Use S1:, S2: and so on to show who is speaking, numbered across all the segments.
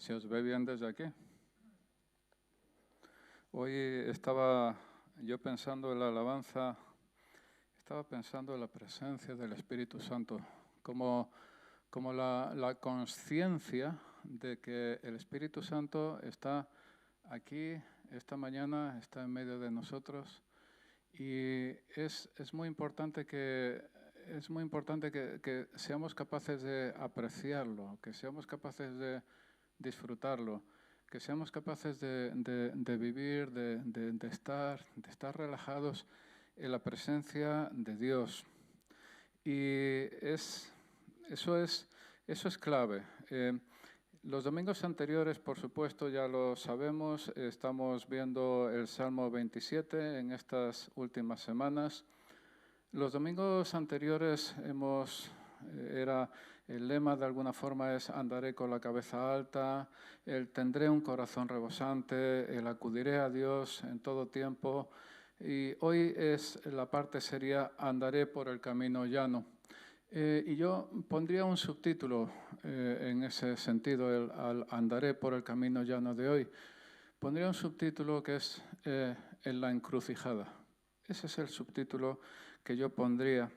S1: ¿Se os ve bien desde aquí? Hoy estaba yo pensando en la alabanza, estaba pensando en la presencia del Espíritu Santo, como la conciencia de que el Espíritu Santo está aquí, esta mañana, está en medio de nosotros, y es muy importante que seamos capaces de apreciarlo, que seamos capaces de disfrutarlo, que seamos capaces de vivir, de estar relajados en la presencia de Dios. Y eso es clave. Los domingos anteriores, por supuesto, ya lo sabemos, estamos viendo el Salmo 27 en estas últimas semanas. Los domingos anteriores era el lema de alguna forma es andaré con la cabeza alta, el tendré un corazón rebosante, el acudiré a Dios en todo tiempo. Y hoy la parte sería andaré por el camino llano. Y yo pondría un subtítulo en ese sentido, al andaré por el camino llano de hoy. Pondría un subtítulo que es en la encrucijada. Ese es el subtítulo que yo pondría.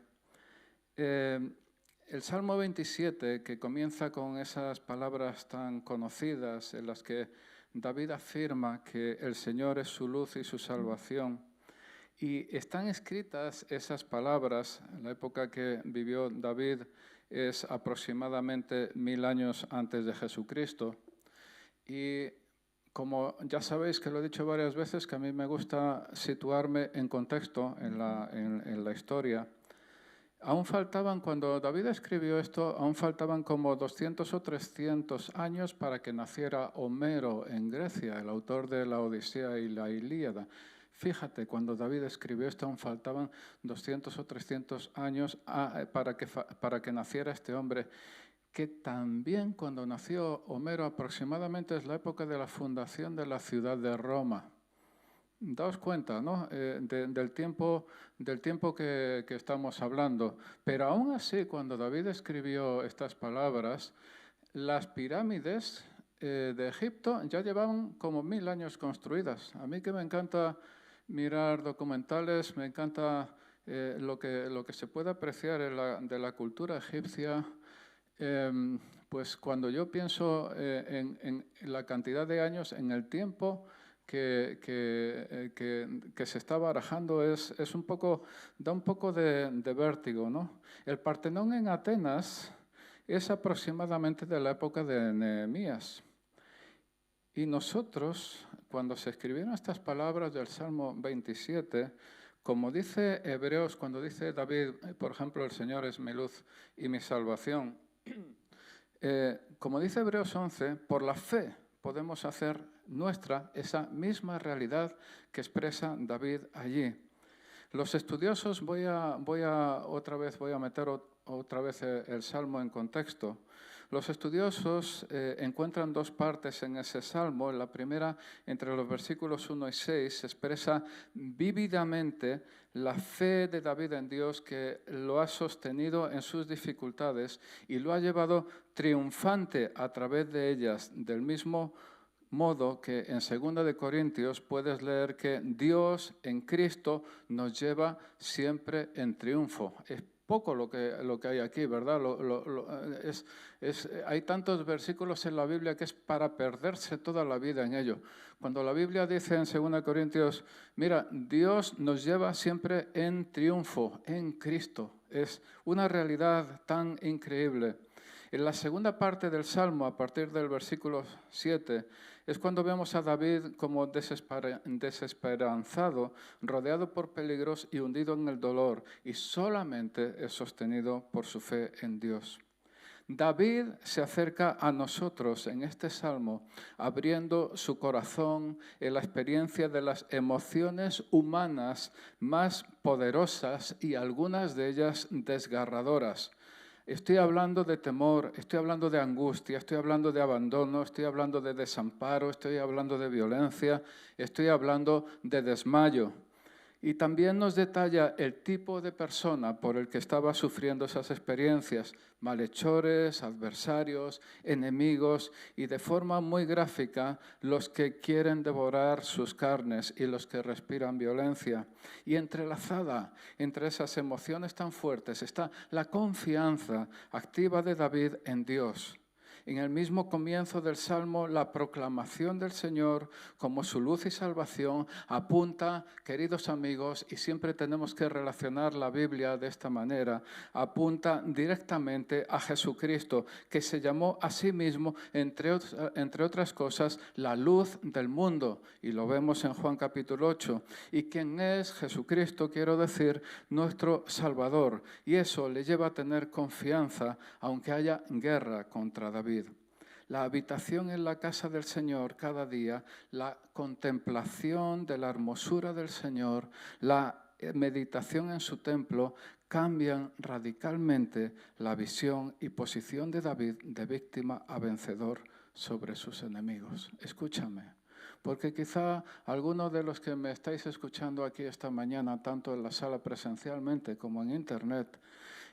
S1: El Salmo 27, que comienza con esas palabras tan conocidas en las que David afirma que el Señor es su luz y su salvación, y están escritas esas palabras, en la época que vivió David es aproximadamente 1000 años antes de Jesucristo. Y como ya sabéis que lo he dicho varias veces, que a mí me gusta situarme en contexto en la historia, aún faltaban, cuando David escribió esto, aún faltaban como 200 o 300 años para que naciera Homero en Grecia, el autor de la Odisea y la Ilíada. Fíjate, cuando David escribió esto, aún faltaban 200 o 300 años para que naciera este hombre, que también cuando nació Homero aproximadamente es la época de la fundación de la ciudad de Roma. Daos cuenta, ¿no? del tiempo que estamos hablando. Pero aún así, cuando David escribió estas palabras, las pirámides de Egipto ya llevaban como 1000 años construidas. A mí que me encanta mirar documentales, me encanta lo que se puede apreciar de la cultura egipcia. Pues cuando yo pienso en la cantidad de años, en el tiempo que se está barajando, da un poco de vértigo, ¿no? El Partenón en Atenas es aproximadamente de la época de Nehemías. Y nosotros, cuando se escribieron estas palabras del Salmo 27, como dice Hebreos, cuando dice David, por ejemplo, el Señor es mi luz y mi salvación, como dice Hebreos 11, por la fe podemos hacer nuestra esa misma realidad que expresa David allí. Los estudiosos, voy a meter otra vez el Salmo en contexto. Los estudiosos encuentran dos partes en ese Salmo. En la primera, entre los versículos 1 y 6, se expresa vívidamente la fe de David en Dios, que lo ha sostenido en sus dificultades y lo ha llevado triunfante a través de ellas, del mismo modo que en 2 de Corintios puedes leer que Dios en Cristo nos lleva siempre en triunfo. Es poco lo que hay aquí, ¿verdad? Hay tantos versículos en la Biblia que es para perderse toda la vida en ello. Cuando la Biblia dice en 2 Corintios, mira, Dios nos lleva siempre en triunfo, en Cristo. Es una realidad tan increíble. En la segunda parte del Salmo, a partir del versículo 7, es cuando vemos a David como desesperanzado, rodeado por peligros y hundido en el dolor, y solamente es sostenido por su fe en Dios. David se acerca a nosotros en este Salmo, abriendo su corazón en la experiencia de las emociones humanas más poderosas y algunas de ellas desgarradoras. Estoy hablando de temor, estoy hablando de angustia, estoy hablando de abandono, estoy hablando de desamparo, estoy hablando de violencia, estoy hablando de desmayo. Y también nos detalla el tipo de persona por el que estaba sufriendo esas experiencias: malhechores, adversarios, enemigos y, de forma muy gráfica, los que quieren devorar sus carnes y los que respiran violencia. Y entrelazada entre esas emociones tan fuertes está la confianza activa de David en Dios. En el mismo comienzo del Salmo, la proclamación del Señor como su luz y salvación apunta, queridos amigos, y siempre tenemos que relacionar la Biblia de esta manera, apunta directamente a Jesucristo, que se llamó a sí mismo, entre otras cosas, la luz del mundo. Y lo vemos en Juan capítulo 8. ¿Y quién es Jesucristo? Quiero decir, nuestro Salvador. Y eso le lleva a tener confianza, aunque haya guerra contra David. La habitación en la casa del Señor cada día, la contemplación de la hermosura del Señor, la meditación en su templo, cambian radicalmente la visión y posición de David de víctima a vencedor sobre sus enemigos. Escúchame, porque quizá algunos de los que me estáis escuchando aquí esta mañana, tanto en la sala presencialmente como en internet,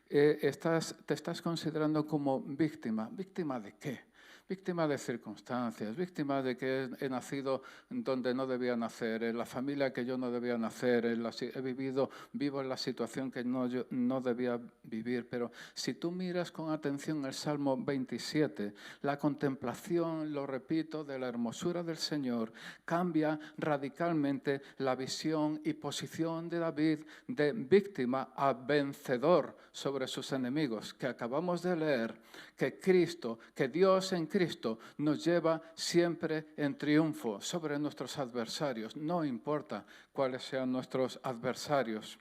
S1: te estás considerando como víctima. ¿Víctima de qué? Víctima de circunstancias, víctima de que he nacido donde no debía nacer, en la familia que yo no debía nacer, vivo en la situación que yo no debía vivir. Pero si tú miras con atención el Salmo 27, la contemplación, lo repito, de la hermosura del Señor cambia radicalmente la visión y posición de David de víctima a vencedor sobre sus enemigos, que acabamos de leer, que Cristo, que Dios en Cristo nos lleva siempre en triunfo sobre nuestros adversarios, no importa cuáles sean nuestros adversarios.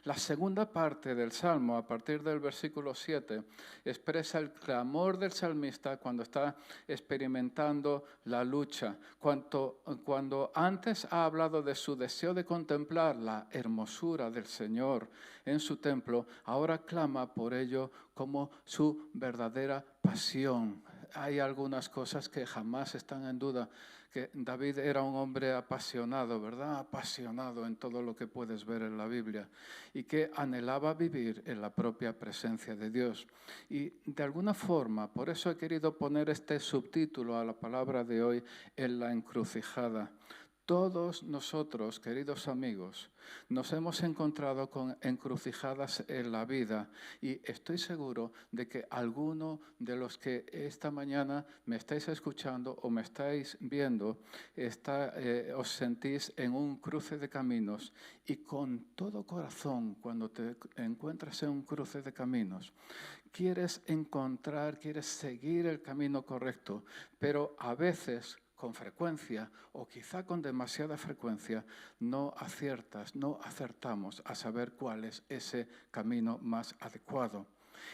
S1: La segunda parte del Salmo, a partir del versículo 7, expresa el clamor del salmista cuando está experimentando la lucha. Cuando antes ha hablado de su deseo de contemplar la hermosura del Señor en su templo, ahora clama por ello como su verdadera pasión. Hay algunas cosas que jamás están en duda, que David era un hombre apasionado, ¿verdad? Apasionado en todo lo que puedes ver en la Biblia, y que anhelaba vivir en la propia presencia de Dios. Y de alguna forma, por eso he querido poner este subtítulo a la palabra de hoy, en la encrucijada. Todos nosotros, queridos amigos, nos hemos encontrado con encrucijadas en la vida, y estoy seguro de que alguno de los que esta mañana me estáis escuchando o me estáis viendo, os sentís en un cruce de caminos, y con todo corazón, cuando te encuentras en un cruce de caminos, quieres seguir el camino correcto, pero a veces, con frecuencia o quizá con demasiada frecuencia, no acertamos a saber cuál es ese camino más adecuado.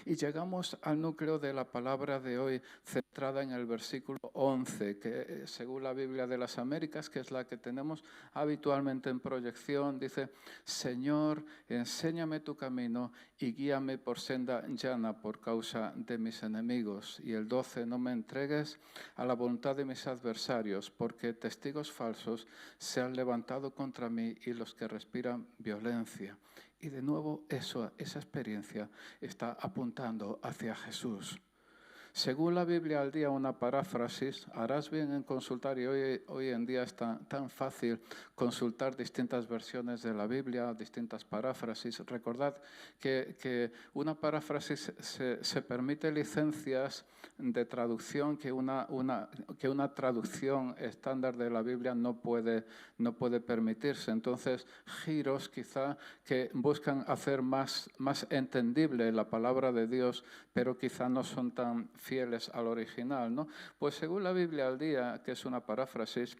S1: Y llegamos al núcleo de la palabra de hoy, centrada en el versículo 11, que según la Biblia de las Américas, que es la que tenemos habitualmente en proyección, dice: Señor, enséñame tu camino y guíame por senda llana por causa de mis enemigos. Y el 12, no me entregues a la voluntad de mis adversarios, porque testigos falsos se han levantado contra mí y los que respiran violencia. Y de nuevo esa experiencia está apuntando hacia Jesús. Según la Biblia al día, una paráfrasis, harás bien en consultar, y hoy en día es tan fácil consultar distintas versiones de la Biblia, distintas paráfrasis. Recordad que una paráfrasis se permite licencias de traducción que una traducción estándar de la Biblia no puede permitirse. Entonces, giros quizá que buscan hacer más entendible la palabra de Dios, pero quizá no son tan fieles al original, ¿no? Pues según la Biblia al día, que es una paráfrasis,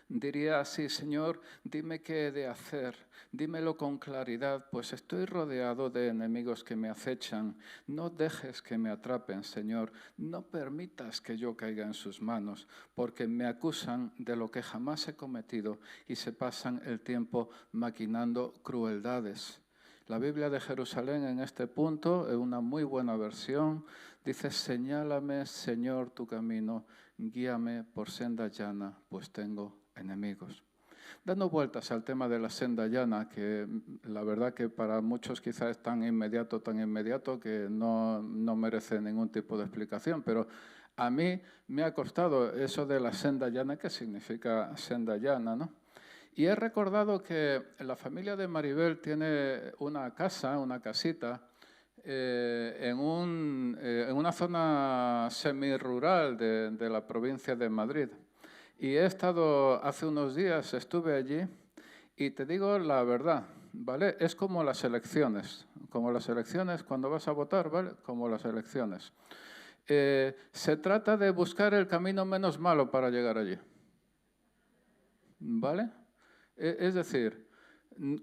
S1: diría así: Señor, dime qué he de hacer, dímelo con claridad, pues estoy rodeado de enemigos que me acechan. No dejes que me atrapen, Señor, no permitas que yo caiga en sus manos, porque me acusan de lo que jamás he cometido y se pasan el tiempo maquinando crueldades. La Biblia de Jerusalén en este punto, en una muy buena versión, dice: señálame, Señor, tu camino, guíame por senda llana, pues tengo enemigos. dando vueltas al tema de la senda llana, que la verdad que para muchos quizás es tan inmediato que no merece ningún tipo de explicación, pero a mí me ha costado eso de la senda llana. ¿Qué significa senda llana, no? Y he recordado que la familia de Maribel tiene una casa, una casita, en una zona semirural de la provincia de Madrid. Y he estado, hace unos días estuve allí y te digo la verdad, ¿vale? Es como las elecciones cuando vas a votar, ¿vale? Como las elecciones. Se trata de buscar el camino menos malo para llegar allí, ¿vale? Es decir,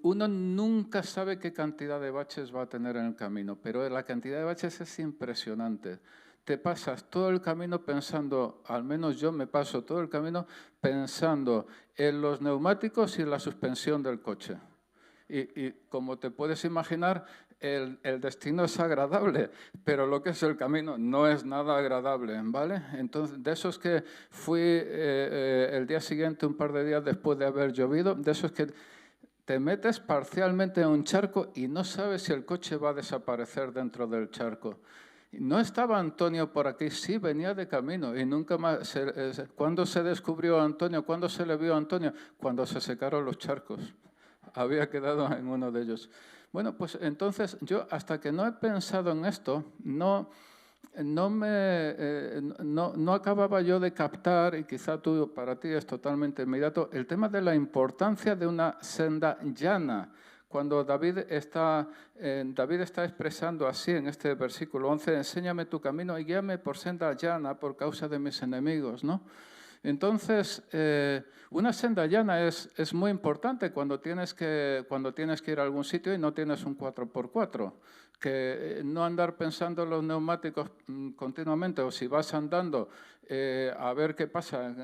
S1: uno nunca sabe qué cantidad de baches va a tener en el camino, pero la cantidad de baches es impresionante. Te pasas todo el camino pensando, al menos yo me paso todo el camino pensando en los neumáticos y en la suspensión del coche. Y como te puedes imaginar, el destino es agradable, pero lo que es el camino no es nada agradable, ¿vale? Entonces, de esos que fui el día siguiente, un par de días después de haber llovido, de esos que te metes parcialmente en un charco y no sabes si el coche va a desaparecer dentro del charco. No estaba Antonio por aquí, sí, venía de camino y nunca más. ¿Cuándo se descubrió Antonio? ¿Cuándo se le vio a Antonio? Cuando se secaron los charcos. Había quedado en uno de ellos. Bueno, pues entonces yo hasta que no he pensado en esto, no acababa yo de captar, y quizá tú, para ti es totalmente inmediato, el tema de la importancia de una senda llana. Cuando David está expresando así en este versículo 11, enséñame tu camino y guíame por senda llana por causa de mis enemigos, ¿no? Entonces, una senda llana es muy importante cuando tienes que ir a algún sitio y no tienes un 4x4. Que no andar pensando en los neumáticos continuamente, o si vas andando, a ver qué pasa,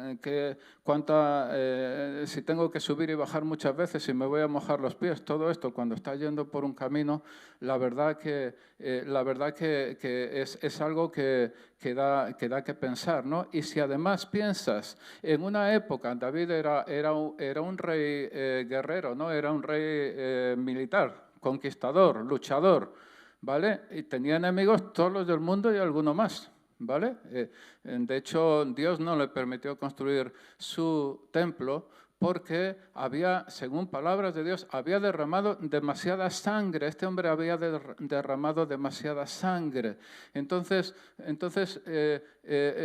S1: si tengo que subir y bajar muchas veces, si me voy a mojar los pies, todo esto, cuando estás yendo por un camino, la verdad que es algo que da que pensar, ¿no? Y si además piensas en una época, David era un rey guerrero, ¿no? Era un rey militar, conquistador, luchador, ¿vale? Y tenía enemigos todos los del mundo y alguno más, ¿vale? De hecho, Dios no le permitió construir su templo porque había, según palabras de Dios, había derramado demasiada sangre. Este hombre había derramado demasiada sangre. Entonces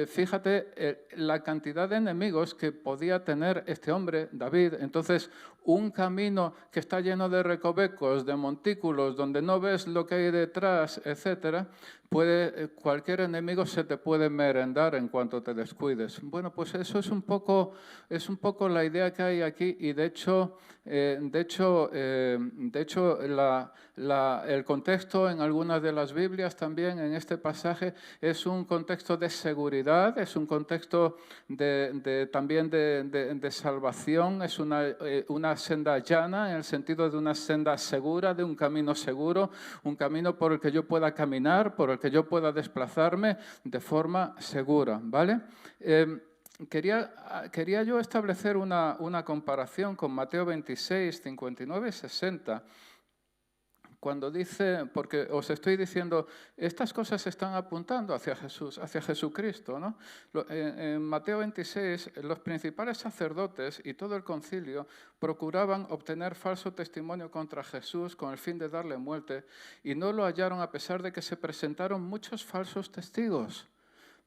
S1: fíjate la cantidad de enemigos que podía tener este hombre, David. Entonces, un camino que está lleno de recovecos, de montículos, donde no ves lo que hay detrás, etcétera, cualquier enemigo se te puede merendar en cuanto te descuides. Bueno, pues eso es un poco la idea que hay aquí, y de hecho el contexto en algunas de las Biblias también en este pasaje es un contexto de seguridad, es un contexto también de salvación, es una senda llana en el sentido de una senda segura, de un camino seguro, un camino por el que yo pueda caminar, por el que yo pueda desplazarme de forma segura, ¿vale? Quería yo establecer una comparación con Mateo 26, 59 y 60, cuando dice, porque os estoy diciendo, estas cosas están apuntando hacia Jesús, hacia Jesucristo, ¿no? En Mateo 26, los principales sacerdotes y todo el concilio procuraban obtener falso testimonio contra Jesús con el fin de darle muerte, y no lo hallaron a pesar de que se presentaron muchos falsos testigos.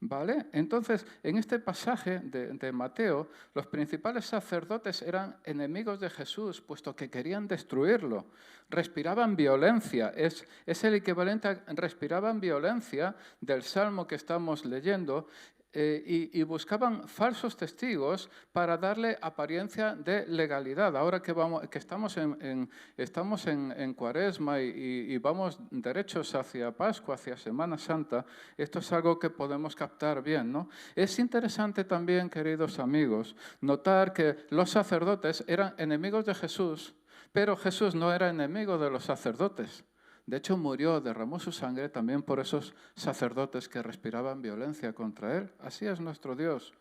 S1: ¿Vale? Entonces, en este pasaje de Mateo, los principales sacerdotes eran enemigos de Jesús, puesto que querían destruirlo. Respiraban violencia. Es el equivalente a respiraban violencia del Salmo que estamos leyendo, y buscaban falsos testigos para darle apariencia de legalidad. Ahora que estamos en Cuaresma y vamos derechos hacia Pascua, hacia Semana Santa, esto es algo que podemos captar bien, ¿no? Es interesante también, queridos amigos, notar que los sacerdotes eran enemigos de Jesús, pero Jesús no era enemigo de los sacerdotes. De hecho, murió, derramó su sangre también por esos sacerdotes que respiraban violencia contra él. Así es nuestro Dios.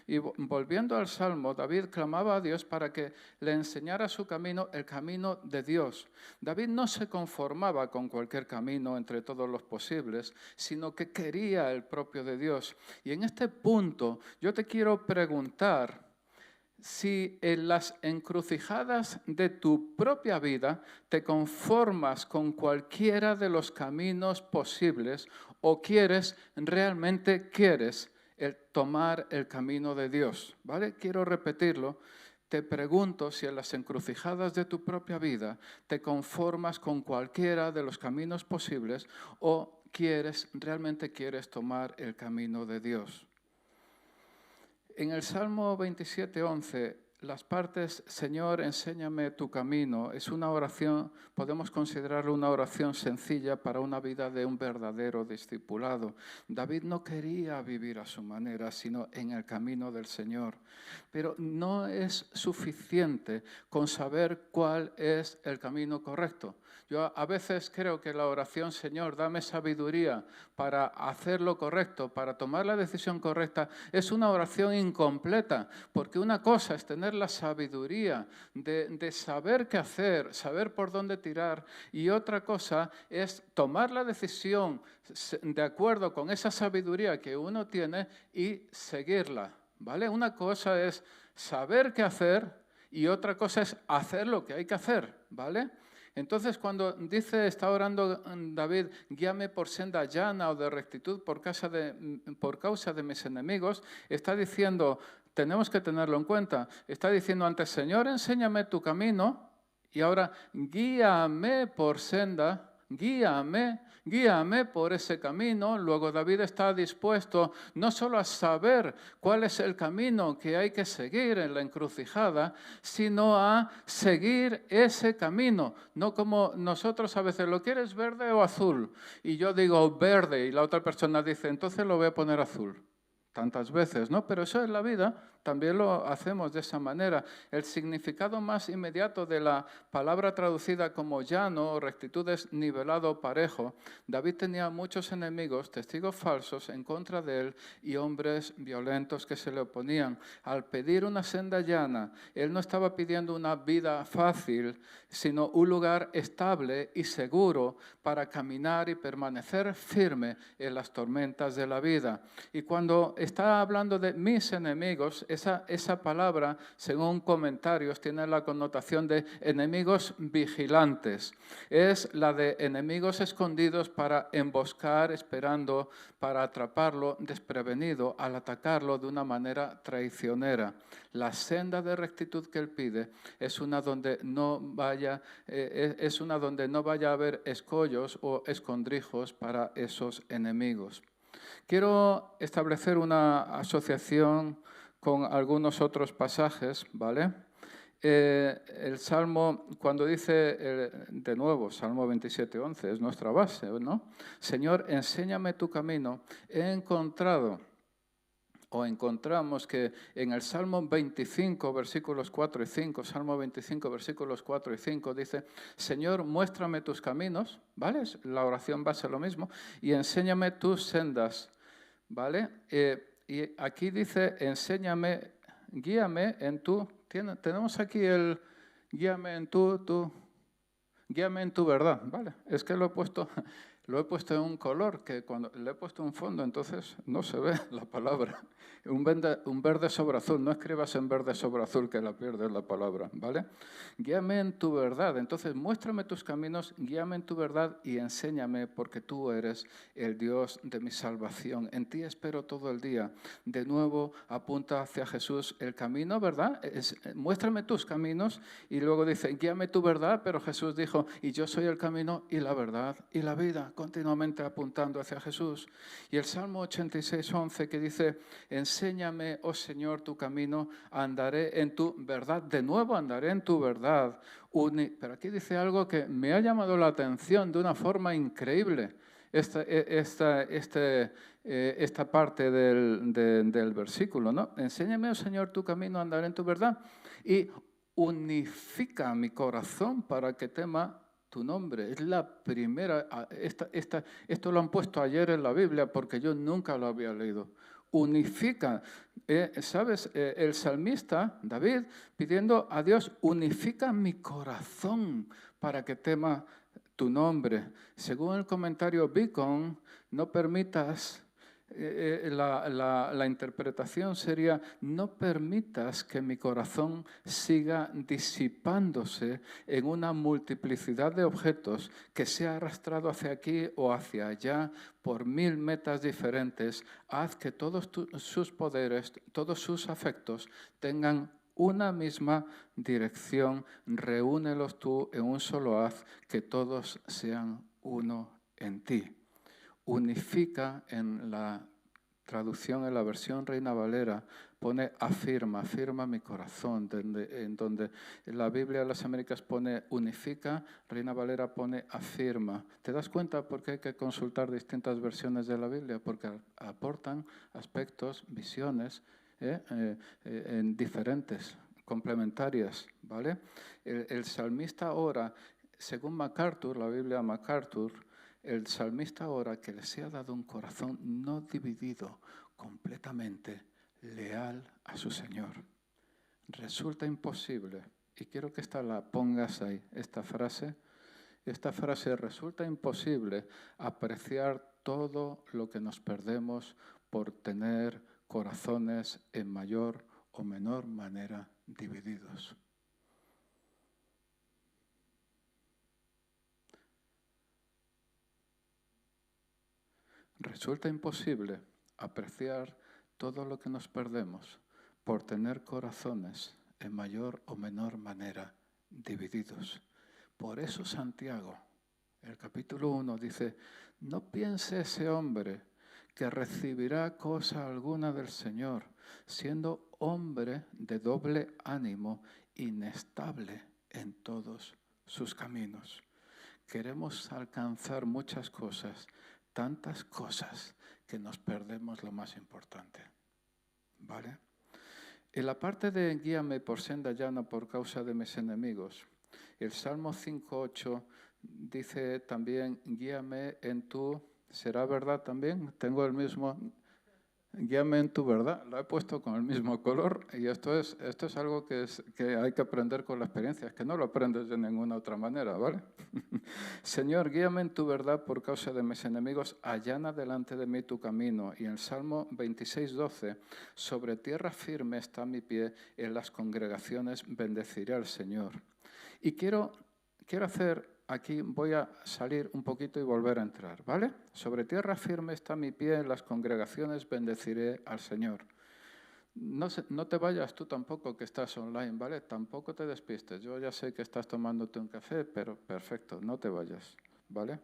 S1: Y volviendo al Salmo, David clamaba a Dios para que le enseñara su camino, el camino de Dios. David no se conformaba con cualquier camino entre todos los posibles, sino que quería el propio de Dios. Y en este punto yo te quiero preguntar si en las encrucijadas de tu propia vida te conformas con cualquiera de los caminos posibles o realmente quieres tomar el camino de Dios, ¿vale? Quiero repetirlo. Te pregunto si en las encrucijadas de tu propia vida te conformas con cualquiera de los caminos posibles o realmente quieres tomar el camino de Dios. En el Salmo 27:11, las partes, Señor, enséñame tu camino, es una oración, podemos considerarlo una oración sencilla para una vida de un verdadero discipulado. David no quería vivir a su manera, sino en el camino del Señor. Pero no es suficiente con saber cuál es el camino correcto. Yo a veces creo que la oración, Señor, dame sabiduría para hacer lo correcto, para tomar la decisión correcta, es una oración incompleta, porque una cosa es tener la sabiduría de saber qué hacer, saber por dónde tirar, y otra cosa es tomar la decisión de acuerdo con esa sabiduría que uno tiene y seguirla, ¿vale? Una cosa es saber qué hacer y otra cosa es hacer lo que hay que hacer, ¿vale? Entonces, cuando está orando David, guíame por senda llana o de rectitud por causa de mis enemigos, está diciendo, tenemos que tenerlo en cuenta, está diciendo antes, Señor, enséñame tu camino, y ahora, guíame por senda, guíame por ese camino. Luego David está dispuesto no solo a saber cuál es el camino que hay que seguir en la encrucijada, sino a seguir ese camino. No como nosotros a veces, ¿lo quieres verde o azul? Y yo digo verde y la otra persona dice, entonces lo voy a poner azul. Tantas veces, ¿no? Pero eso en la vida también lo hacemos de esa manera. El significado más inmediato de la palabra traducida como llano o rectitud es nivelado, parejo. David tenía muchos enemigos, testigos falsos en contra de él y hombres violentos que se le oponían. Al pedir una senda llana, él no estaba pidiendo una vida fácil, sino un lugar estable y seguro para caminar y permanecer firme en las tormentas de la vida. Y cuando está hablando de mis enemigos, esa palabra, según comentarios, tiene la connotación de enemigos vigilantes. Es la de enemigos escondidos para emboscar, esperando para atraparlo desprevenido al atacarlo de una manera traicionera. La senda de rectitud que él pide es una donde no vaya a haber escollos o escondrijos para esos enemigos. Quiero establecer una asociación con algunos otros pasajes, ¿vale? El Salmo, cuando dice, de nuevo, Salmo 27:11, es nuestra base, ¿no? Señor, enséñame tu camino. Encontramos que en el Salmo 25, versículos 4 y 5, Salmo 25, versículos 4 y 5, dice, Señor, muéstrame tus caminos, ¿vale? La oración base lo mismo, y enséñame tus sendas, ¿vale? Y aquí dice, enséñame, guíame en tu, tenemos aquí el guíame en guíame en tu verdad, ¿vale? Es que lo he puesto en un color, que cuando le he puesto un fondo, entonces no se ve la palabra. Un verde sobre azul, no escribas en verde sobre azul que la pierdes la palabra, ¿vale? Guíame en tu verdad, entonces muéstrame tus caminos, guíame en tu verdad y enséñame porque tú eres el Dios de mi salvación. En ti espero todo el día. De nuevo apunta hacia Jesús el camino, ¿verdad? Muéstrame tus caminos y luego dice, guíame tu verdad, pero Jesús dijo, y yo soy el camino y la verdad y la vida, continuamente apuntando hacia Jesús. Y el Salmo 86:11 que dice, enséñame, oh Señor, tu camino, andaré en tu verdad. De nuevo andaré en tu verdad. Pero aquí dice algo que me ha llamado la atención de una forma increíble. Esta parte del versículo, ¿no? Enséñame, oh Señor, tu camino, andaré en tu verdad. Y unifica mi corazón para que tema tu nombre. Es la primera, esto lo han puesto ayer en la Biblia porque yo nunca lo había leído. unifica. ¿Sabes? El salmista, David, pidiendo a Dios, unifica mi corazón para que tema tu nombre. Según el comentario Beacon, no permitas, la interpretación sería, no permitas que mi corazón siga disipándose en una multiplicidad de objetos que sea arrastrado hacia aquí o hacia allá por 1000 metas diferentes. Haz que todos sus poderes, todos sus afectos tengan una misma dirección, reúnelos tú en un solo haz, que todos sean uno en ti. Unifica, en la traducción, en la versión Reina Valera, pone afirma, afirma mi corazón, en donde la Biblia de las Américas pone unifica, Reina Valera pone afirma. ¿Te das cuenta por qué hay que consultar distintas versiones de la Biblia? Porque aportan aspectos, visiones, en diferentes, complementarias, ¿vale? El salmista ora, según MacArthur, la Biblia MacArthur, el salmista ora que le sea dado un corazón no dividido, completamente leal a su Señor. Resulta imposible, y quiero que esta la pongas ahí, esta frase, resulta imposible apreciar todo lo que nos perdemos por tener corazones en mayor o menor manera divididos. Resulta imposible apreciar todo lo que nos perdemos por tener corazones en mayor o menor manera divididos. Por eso Santiago, el capítulo 1, dice, no piense ese hombre que recibirá cosa alguna del Señor, siendo hombre de doble ánimo, inestable en todos sus caminos. Queremos alcanzar muchas cosas, tantas cosas, que nos perdemos lo más importante. ¿Vale? En la parte de guíame por senda llana por causa de mis enemigos, el Salmo 5:8 dice también, guíame en tu, ¿será verdad también? Tengo el mismo, guíame en tu verdad, lo he puesto con el mismo color, y esto es algo que hay que aprender con la experiencia, es que no lo aprendes de ninguna otra manera, ¿vale? Señor, guíame en tu verdad por causa de mis enemigos, allana delante de mí tu camino. Y en el Salmo 26:12, sobre tierra firme está mi pie, en las congregaciones bendeciré al Señor. Y quiero hacer, aquí voy a salir un poquito y volver a entrar, ¿vale? Sobre tierra firme está mi pie, en las congregaciones bendeciré al Señor. No te vayas tú tampoco, que estás online, ¿vale? Tampoco te despistes. Yo ya sé que estás tomándote un café, pero perfecto, no te vayas, ¿vale?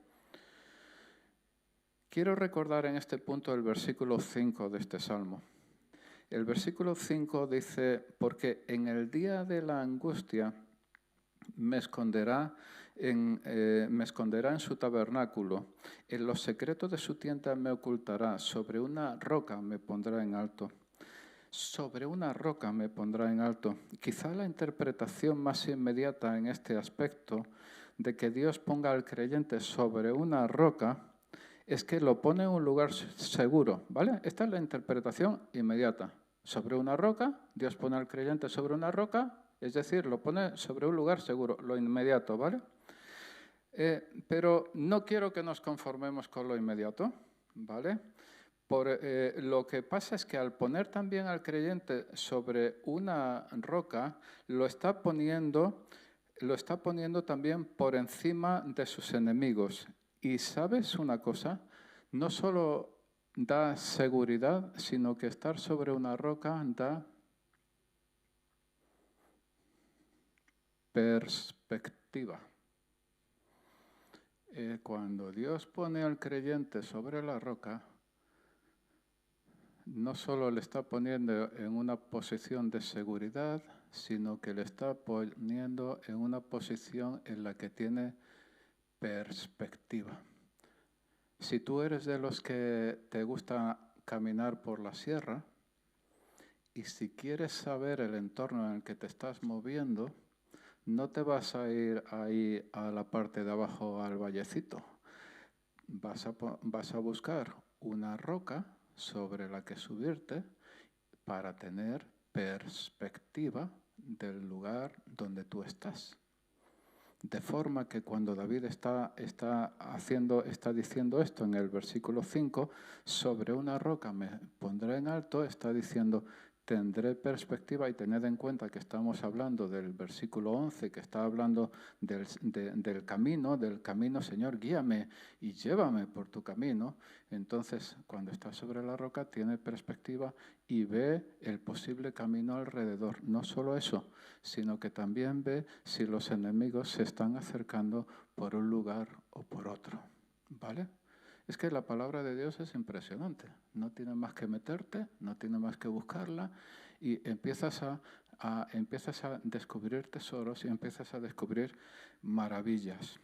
S1: Quiero recordar en este punto el versículo 5 de este salmo. El versículo 5 dice, porque en el día de la angustia me esconderá en su tabernáculo, en los secretos de su tienda me ocultará, sobre una roca me pondrá en alto. Sobre una roca me pondrá en alto. Quizá la interpretación más inmediata en este aspecto de que Dios ponga al creyente sobre una roca es que lo pone en un lugar seguro, ¿vale? Esta es la interpretación inmediata. Sobre una roca, Dios pone al creyente sobre una roca, es decir, lo pone sobre un lugar seguro, lo inmediato, ¿vale? Pero no quiero que nos conformemos con lo inmediato, ¿vale? Lo que pasa es que al poner también al creyente sobre una roca, lo está poniendo también por encima de sus enemigos. Y ¿sabes una cosa? No solo da seguridad, sino que estar sobre una roca da perspectiva. Cuando Dios pone al creyente sobre la roca, no solo le está poniendo en una posición de seguridad, sino que le está poniendo en una posición en la que tiene perspectiva. Si tú eres de los que te gusta caminar por la sierra, y si quieres saber el entorno en el que te estás moviendo, no te vas a ir ahí a la parte de abajo al vallecito. Vas a buscar una roca sobre la que subirte para tener perspectiva del lugar donde tú estás. De forma que cuando David está diciendo esto en el versículo 5, sobre una roca me pondré en alto, está diciendo, tendré perspectiva, y tened en cuenta que estamos hablando del versículo 11, que está hablando del camino, Señor, guíame y llévame por tu camino. Entonces, cuando está sobre la roca, tiene perspectiva y ve el posible camino alrededor. No solo eso, sino que también ve si los enemigos se están acercando por un lugar o por otro. ¿Vale? Es que la palabra de Dios es impresionante. No tiene más que meterte, no tiene más que buscarla, y empiezas a descubrir tesoros y empiezas a descubrir maravillas.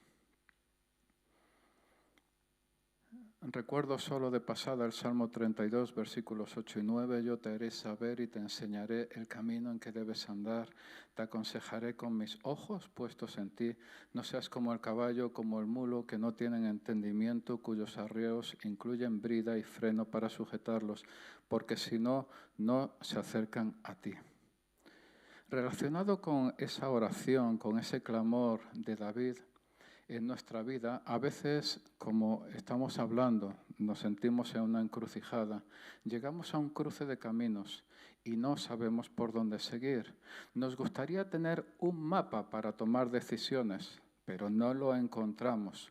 S1: Recuerdo solo de pasada el Salmo 32, versículos 8 y 9. Yo te haré saber y te enseñaré el camino en que debes andar. Te aconsejaré con mis ojos puestos en ti. No seas como el caballo, como el mulo, que no tienen entendimiento, cuyos arreos incluyen brida y freno para sujetarlos, porque si no, no se acercan a ti. Relacionado con esa oración, con ese clamor de David, en nuestra vida, a veces, como estamos hablando, nos sentimos en una encrucijada, llegamos a un cruce de caminos y no sabemos por dónde seguir. Nos gustaría tener un mapa para tomar decisiones, pero no lo encontramos.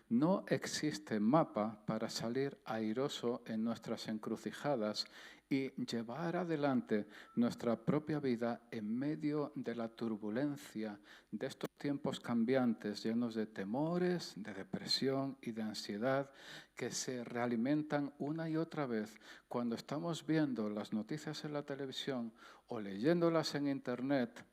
S1: No existe mapa para salir airoso en nuestras encrucijadas y llevar adelante nuestra propia vida en medio de la turbulencia de estos tiempos cambiantes, llenos de temores, de depresión y de ansiedad, que se realimentan una y otra vez cuando estamos viendo las noticias en la televisión o leyéndolas en Internet,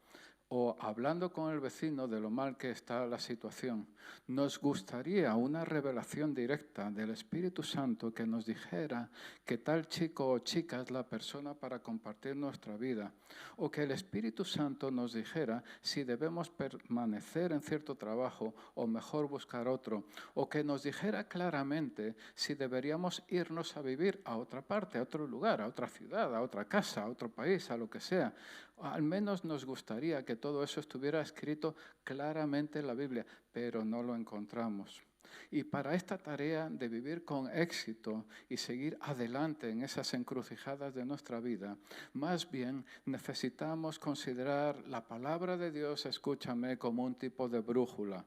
S1: o hablando con el vecino de lo mal que está la situación. Nos gustaría una revelación directa del Espíritu Santo que nos dijera que tal chico o chica es la persona para compartir nuestra vida, o que el Espíritu Santo nos dijera si debemos permanecer en cierto trabajo o mejor buscar otro, o que nos dijera claramente si deberíamos irnos a vivir a otra parte, a otro lugar, a otra ciudad, a otra casa, a otro país, a lo que sea. Al menos nos gustaría que todo eso estuviera escrito claramente en la Biblia, pero no lo encontramos. Y para esta tarea de vivir con éxito y seguir adelante en esas encrucijadas de nuestra vida, más bien necesitamos considerar la palabra de Dios, escúchame, como un tipo de brújula.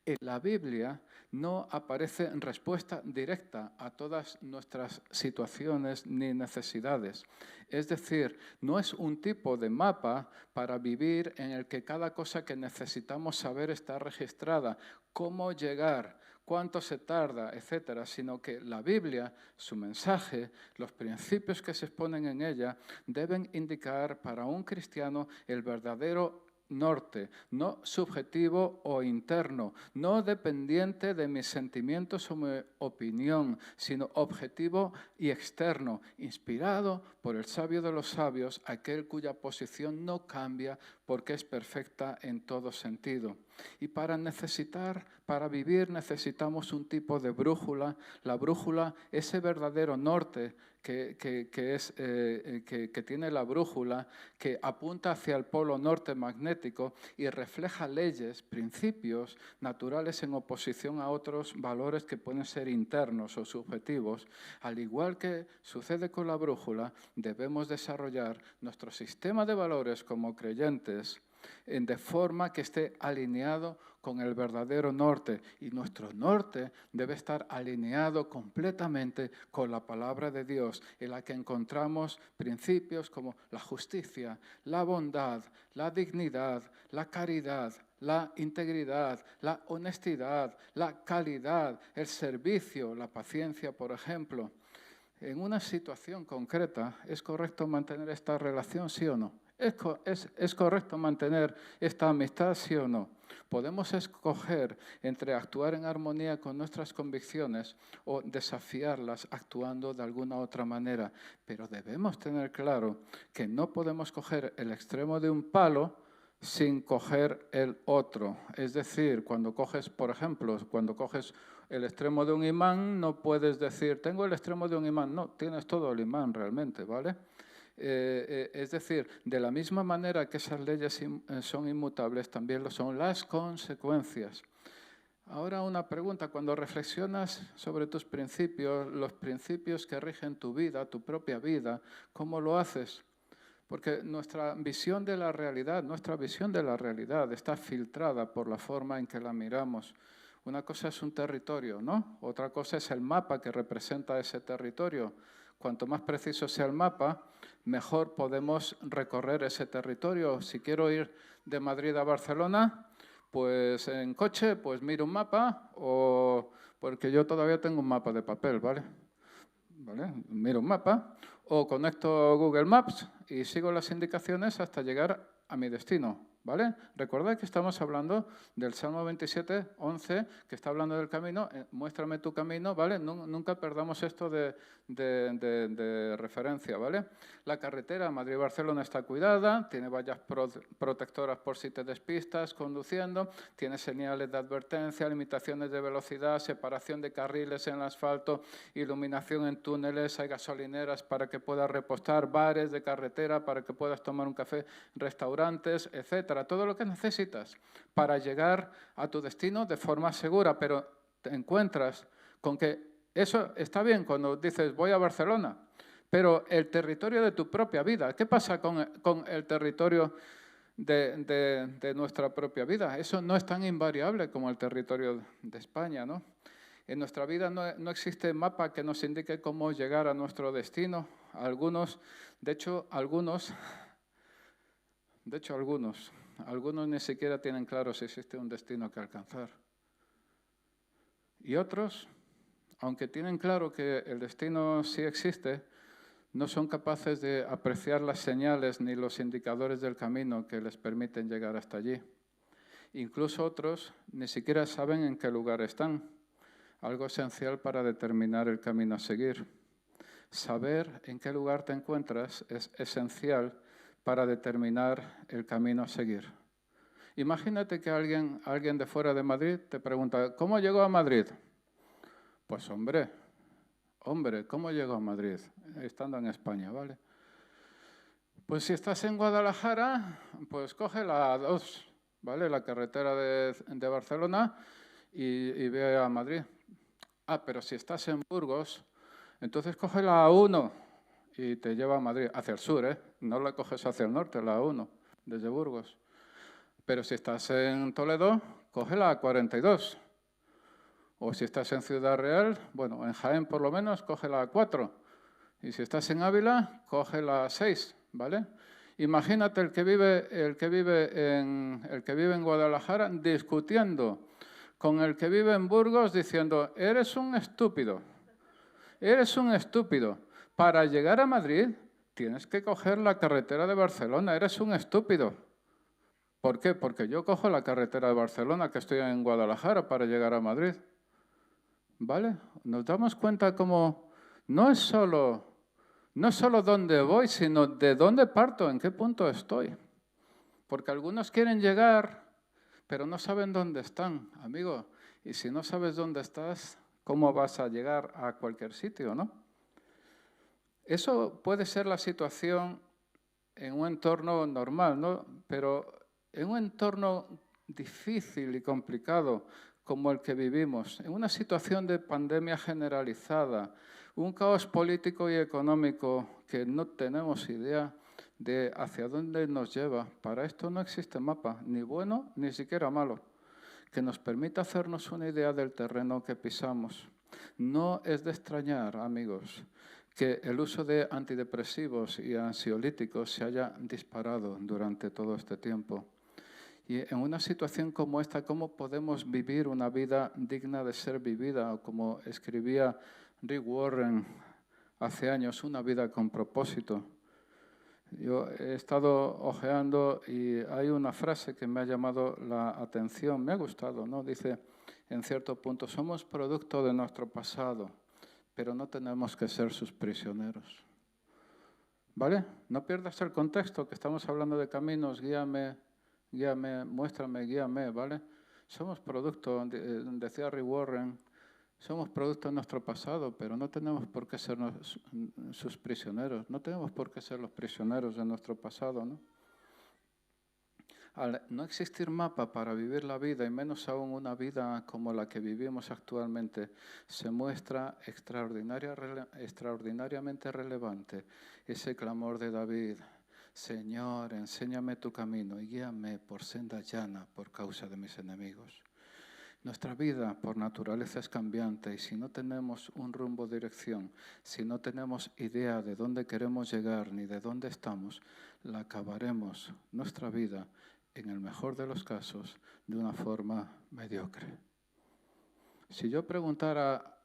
S1: En la Biblia no aparece respuesta directa a todas nuestras situaciones ni necesidades. Es decir, no es un tipo de mapa para vivir en el que cada cosa que necesitamos saber está registrada, cómo llegar, cuánto se tarda, etcétera, sino que la Biblia, su mensaje, los principios que se exponen en ella, deben indicar para un cristiano el verdadero norte, no subjetivo o interno, no dependiente de mis sentimientos o mi opinión, sino objetivo y externo, inspirado por el sabio de los sabios, aquel cuya posición no cambia porque es perfecta en todo sentido. Y para vivir necesitamos un tipo de brújula. La brújula, ese verdadero norte que tiene la brújula, que apunta hacia el polo norte magnético y refleja leyes, principios naturales en oposición a otros valores que pueden ser internos o subjetivos. Al igual que sucede con la brújula, debemos desarrollar nuestro sistema de valores como creyentes de forma que esté alineado con el verdadero norte, y nuestro norte debe estar alineado completamente con la palabra de Dios, en la que encontramos principios como la justicia, la bondad, la dignidad, la caridad, la integridad, la honestidad, la calidad, el servicio, la paciencia, por ejemplo. En una situación concreta, ¿es correcto mantener esta relación, sí o no? ¿Es correcto mantener esta amistad, sí o no? Podemos escoger entre actuar en armonía con nuestras convicciones o desafiarlas actuando de alguna otra manera, pero debemos tener claro que no podemos coger el extremo de un palo, sin coger el otro. Es decir, cuando coges, por ejemplo, cuando coges el extremo de un imán, no puedes decir, tengo el extremo de un imán. No, tienes todo el imán realmente, ¿vale? Es decir, de la misma manera que esas leyes son inmutables, también lo son las consecuencias. Ahora una pregunta, cuando reflexionas sobre tus principios, los principios que rigen tu vida, tu propia vida, ¿cómo lo haces? Porque nuestra visión de la realidad está filtrada por la forma en que la miramos. Una cosa es un territorio, ¿no? Otra cosa es el mapa que representa ese territorio. Cuanto más preciso sea el mapa, mejor podemos recorrer ese territorio. Si quiero ir de Madrid a Barcelona, pues en coche, pues miro un mapa, o porque yo todavía tengo un mapa de papel, ¿vale? Miro un mapa, o conecto Google Maps y sigo las indicaciones hasta llegar a mi destino, ¿vale? Recordad que estamos hablando del Salmo 27, 11, que está hablando del camino. Muéstrame tu camino, ¿vale? Nunca perdamos esto de referencia, ¿vale? La carretera Madrid-Barcelona está cuidada, tiene vallas protectoras por si te despistas conduciendo, tiene señales de advertencia, limitaciones de velocidad, separación de carriles en el asfalto, iluminación en túneles, hay gasolineras para que puedas repostar, bares de carretera para que puedas tomar un café, restaurantes, etcétera. Todo lo que necesitas para llegar a tu destino de forma segura, pero te encuentras con que eso está bien cuando dices voy a Barcelona, pero el territorio de tu propia vida, ¿qué pasa con el territorio de nuestra propia vida? Eso no es tan invariable como el territorio de España, ¿no? En nuestra vida no existe mapa que nos indique cómo llegar a nuestro destino. Algunos ni siquiera tienen claro si existe un destino que alcanzar. Y otros, aunque tienen claro que el destino sí existe, no son capaces de apreciar las señales ni los indicadores del camino que les permiten llegar hasta allí. Incluso otros ni siquiera saben en qué lugar están, algo esencial para determinar el camino a seguir. Saber en qué lugar te encuentras es esencial para determinar el camino a seguir. Imagínate que alguien de fuera de Madrid te pregunta, ¿cómo llegó a Madrid? Pues hombre, ¿cómo llegó a Madrid? Estando en España, ¿vale? Pues si estás en Guadalajara, pues coge la A2, ¿vale? La carretera de Barcelona y ve a Madrid. Ah, pero si estás en Burgos, entonces coge la A1 y te lleva a Madrid, hacia el sur, ¿eh? No la coges hacia el norte, la A1, desde Burgos. Pero si estás en Toledo, coge la A42. O si estás en Ciudad Real, bueno, en Jaén por lo menos, coge la A4. Y si estás en Ávila, coge la A6, ¿vale? Imagínate el que vive en Guadalajara discutiendo con el que vive en Burgos diciendo, eres un estúpido. Para llegar a Madrid tienes que coger la carretera de Barcelona, eres un estúpido. ¿Por qué? Porque yo cojo la carretera de Barcelona, que estoy en Guadalajara, para llegar a Madrid. ¿Vale? Nos damos cuenta como no es solo dónde voy, sino de dónde parto, en qué punto estoy. Porque algunos quieren llegar, pero no saben dónde están, amigo. Y si no sabes dónde estás, ¿cómo vas a llegar a cualquier sitio, no? Eso puede ser la situación en un entorno normal, ¿no? Pero en un entorno difícil y complicado como el que vivimos, en una situación de pandemia generalizada, un caos político y económico que no tenemos idea de hacia dónde nos lleva. Para esto no existe mapa, ni bueno ni siquiera malo, que nos permita hacernos una idea del terreno que pisamos. No es de extrañar, amigos, que el uso de antidepresivos y ansiolíticos se haya disparado durante todo este tiempo. Y en una situación como esta, ¿cómo podemos vivir una vida digna de ser vivida? O como escribía Rick Warren hace años, una vida con propósito. Yo he estado hojeando y hay una frase que me ha llamado la atención, me ha gustado, ¿no? Dice, en cierto punto, somos producto de nuestro pasado, pero no tenemos que ser sus prisioneros. ¿Vale? No pierdas el contexto, que estamos hablando de caminos, guíame guíame, muéstrame, guíame, ¿vale? Somos producto, decía Rick Warren, somos producto de nuestro pasado, pero no tenemos por qué ser sus prisioneros, no tenemos por qué ser los prisioneros de nuestro pasado, ¿no? Al no existir mapa para vivir la vida, y menos aún una vida como la que vivimos actualmente, se muestra extraordinariamente relevante ese clamor de David: Señor, enséñame tu camino y guíame por senda llana por causa de mis enemigos. Nuestra vida por naturaleza es cambiante y si no tenemos un rumbo, dirección, si no tenemos idea de dónde queremos llegar ni de dónde estamos, la acabaremos, nuestra vida, en el mejor de los casos, de una forma mediocre. Si yo preguntara,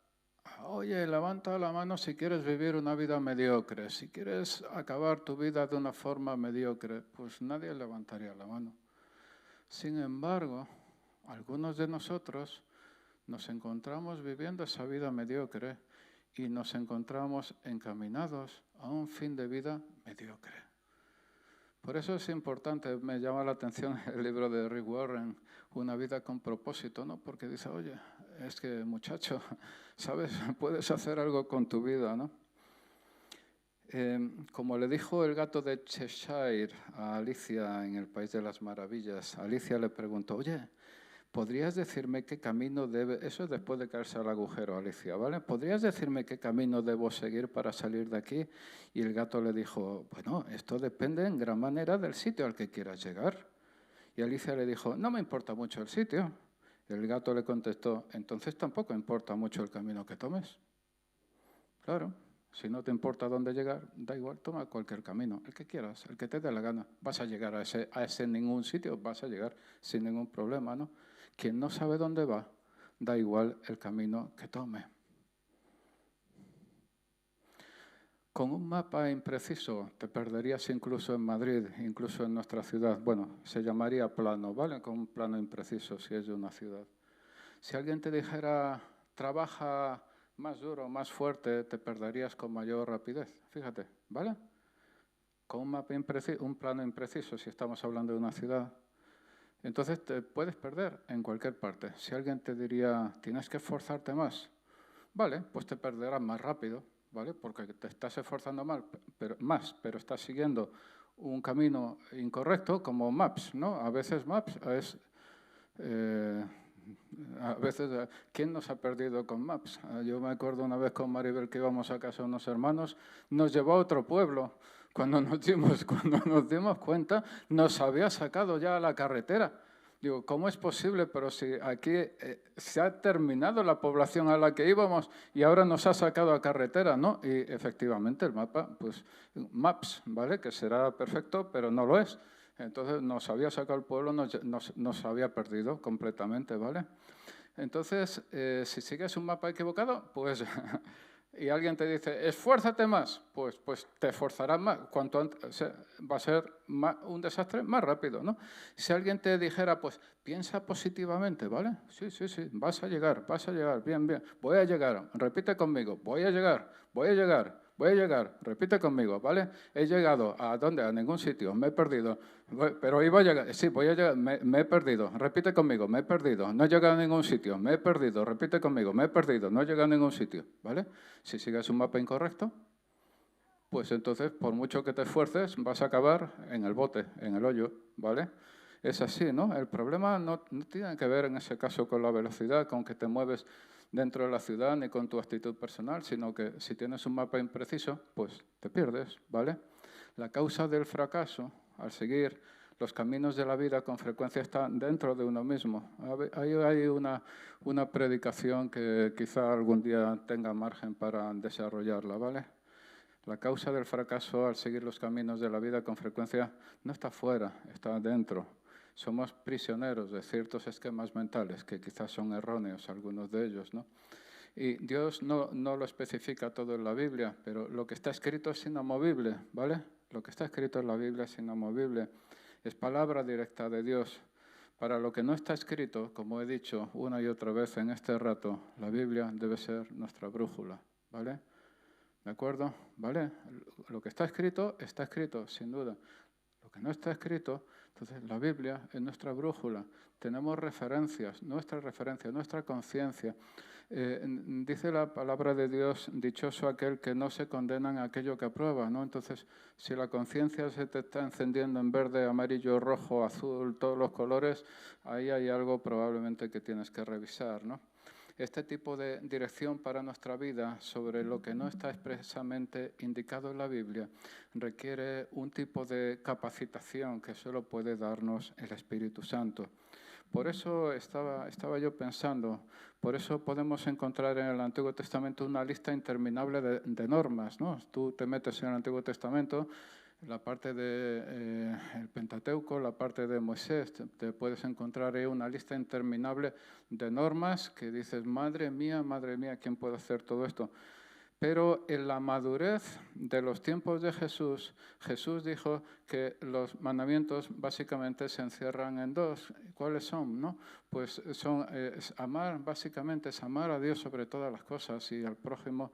S1: oye, levanta la mano si quieres vivir una vida mediocre, si quieres acabar tu vida de una forma mediocre, pues nadie levantaría la mano. Sin embargo, algunos de nosotros nos encontramos viviendo esa vida mediocre y nos encontramos encaminados a un fin de vida mediocre. Por eso es importante, me llama la atención el libro de Rick Warren, Una vida con propósito, ¿no? Porque dice, oye, es que muchacho, ¿sabes? Puedes hacer algo con tu vida, ¿no? Como le dijo el gato de Cheshire a Alicia en el País de las Maravillas, Alicia le preguntó, oye, ¿podrías decirme qué camino debe...? Eso es después de caerse al agujero, Alicia, ¿vale? ¿Podrías decirme qué camino debo seguir para salir de aquí? Y el gato le dijo, bueno, esto depende en gran manera del sitio al que quieras llegar. Y Alicia le dijo, no me importa mucho el sitio. Y el gato le contestó, entonces tampoco importa mucho el camino que tomes. Claro, si no te importa dónde llegar, da igual, toma cualquier camino, el que quieras, el que te dé la gana. Vas a llegar a ese ningún sitio, vas a llegar sin ningún problema, ¿no? Quien no sabe dónde va, da igual el camino que tome. Con un mapa impreciso te perderías incluso en Madrid, incluso en nuestra ciudad. Bueno, se llamaría plano, ¿vale? Con un plano impreciso si es de una ciudad. Si alguien te dijera, trabaja más duro, más fuerte, te perderías con mayor rapidez. Fíjate, ¿vale? Con un mapa impreciso, un plano impreciso, si estamos hablando de una ciudad, entonces te puedes perder en cualquier parte. Si alguien te diría, tienes que esforzarte más, vale, pues te perderás más rápido, ¿vale? Porque te estás esforzando más, pero estás siguiendo un camino incorrecto, como Maps, ¿no? A veces Maps es... a veces, ¿quién nos ha perdido con Maps? Yo me acuerdo una vez con Maribel que íbamos a casa de unos hermanos, nos llevó a otro pueblo. Cuando nos dimos cuenta, nos había sacado ya a la carretera. Digo, ¿cómo es posible? Pero si aquí se ha terminado la población a la que íbamos y ahora nos ha sacado a carretera, ¿no? Y efectivamente el mapa, pues Maps, ¿vale? Que será perfecto, pero no lo es. Entonces nos había sacado el pueblo, nos había perdido completamente, ¿vale? Entonces, si sigues un mapa equivocado, pues, y alguien te dice, esfuérzate más, pues te esforzarás más. Cuanto antes, o sea, va a ser un desastre más rápido, ¿no? Si alguien te dijera, pues, piensa positivamente, ¿vale? Sí, vas a llegar, bien, voy a llegar, repite conmigo, voy a llegar, repite conmigo, ¿vale? He llegado, ¿a dónde? A ningún sitio, me he perdido, pero iba a llegar, sí, voy a llegar, me he perdido, repite conmigo, me he perdido, no he llegado a ningún sitio, me he perdido, repite conmigo, me he perdido, no he llegado a ningún sitio, ¿vale? Si sigues un mapa incorrecto, pues entonces, por mucho que te esfuerces, vas a acabar en el bote, en el hoyo, ¿vale? Es así, ¿no? El problema no tiene que ver en ese caso con la velocidad con que te mueves dentro de la ciudad ni con tu actitud personal, sino que si tienes un mapa impreciso, pues te pierdes, ¿vale? La causa del fracaso, al seguir los caminos de la vida, con frecuencia está dentro de uno mismo. Hay una predicación que quizá algún día tenga margen para desarrollarla, ¿vale? La causa del fracaso al seguir los caminos de la vida con frecuencia no está fuera, está dentro. Somos prisioneros de ciertos esquemas mentales que quizás son erróneos, algunos de ellos, ¿no? Y Dios no lo especifica todo en la Biblia, pero lo que está escrito es inamovible, ¿vale? Lo que está escrito en la Biblia es inamovible. Es palabra directa de Dios. Para lo que no está escrito, como he dicho una y otra vez en este rato, la Biblia debe ser nuestra brújula, ¿vale? ¿De acuerdo? ¿Vale? Lo que está escrito, sin duda. lo que no está escrito. Entonces la Biblia es nuestra brújula, tenemos referencias, nuestra conciencia. Dice la palabra de Dios, dichoso aquel que no se condena en aquello que aprueba, ¿no? Entonces, si la conciencia se te está encendiendo en verde, amarillo, rojo, azul, todos los colores, ahí hay algo probablemente que tienes que revisar, ¿no? Este tipo de dirección para nuestra vida sobre lo que no está expresamente indicado en la Biblia requiere un tipo de capacitación que solo puede darnos el Espíritu Santo. Por eso estaba yo pensando, por eso podemos encontrar en el Antiguo Testamento una lista interminable de normas, ¿no? Tú te metes en el Antiguo Testamento, la parte del Pentateuco, la parte de Moisés, te puedes encontrar ahí una lista interminable de normas que dices, madre mía, ¿quién puede hacer todo esto? Pero en la madurez de los tiempos de Jesús, Jesús dijo que los mandamientos básicamente se encierran en dos. ¿Cuáles son? ¿No? Pues son amar, básicamente es amar a Dios sobre todas las cosas y al prójimo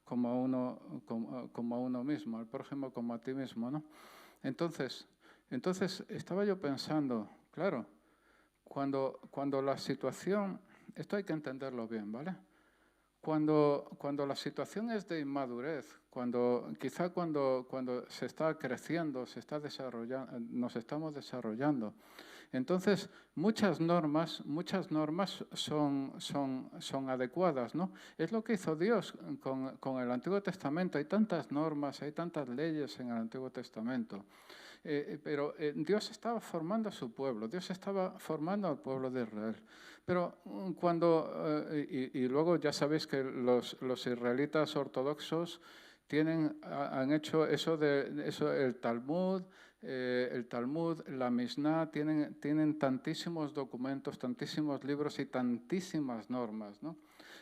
S1: como a uno mismo, al prójimo como a ti mismo, ¿no? Entonces estaba yo pensando, claro, cuando la situación, esto hay que entenderlo bien, ¿vale? Cuando la situación es de inmadurez, cuando se está creciendo, se está desarrollando, nos estamos desarrollando, entonces muchas normas son adecuadas, ¿no? Es lo que hizo Dios con el Antiguo Testamento. Hay tantas normas, hay tantas leyes en el Antiguo Testamento. Pero Dios estaba formando a su pueblo, Dios estaba formando al pueblo de Israel. Pero y luego ya sabéis que los israelitas ortodoxos han hecho el Talmud, la Mishnah, tienen tantísimos documentos, tantísimos libros y tantísimas normas, ¿no?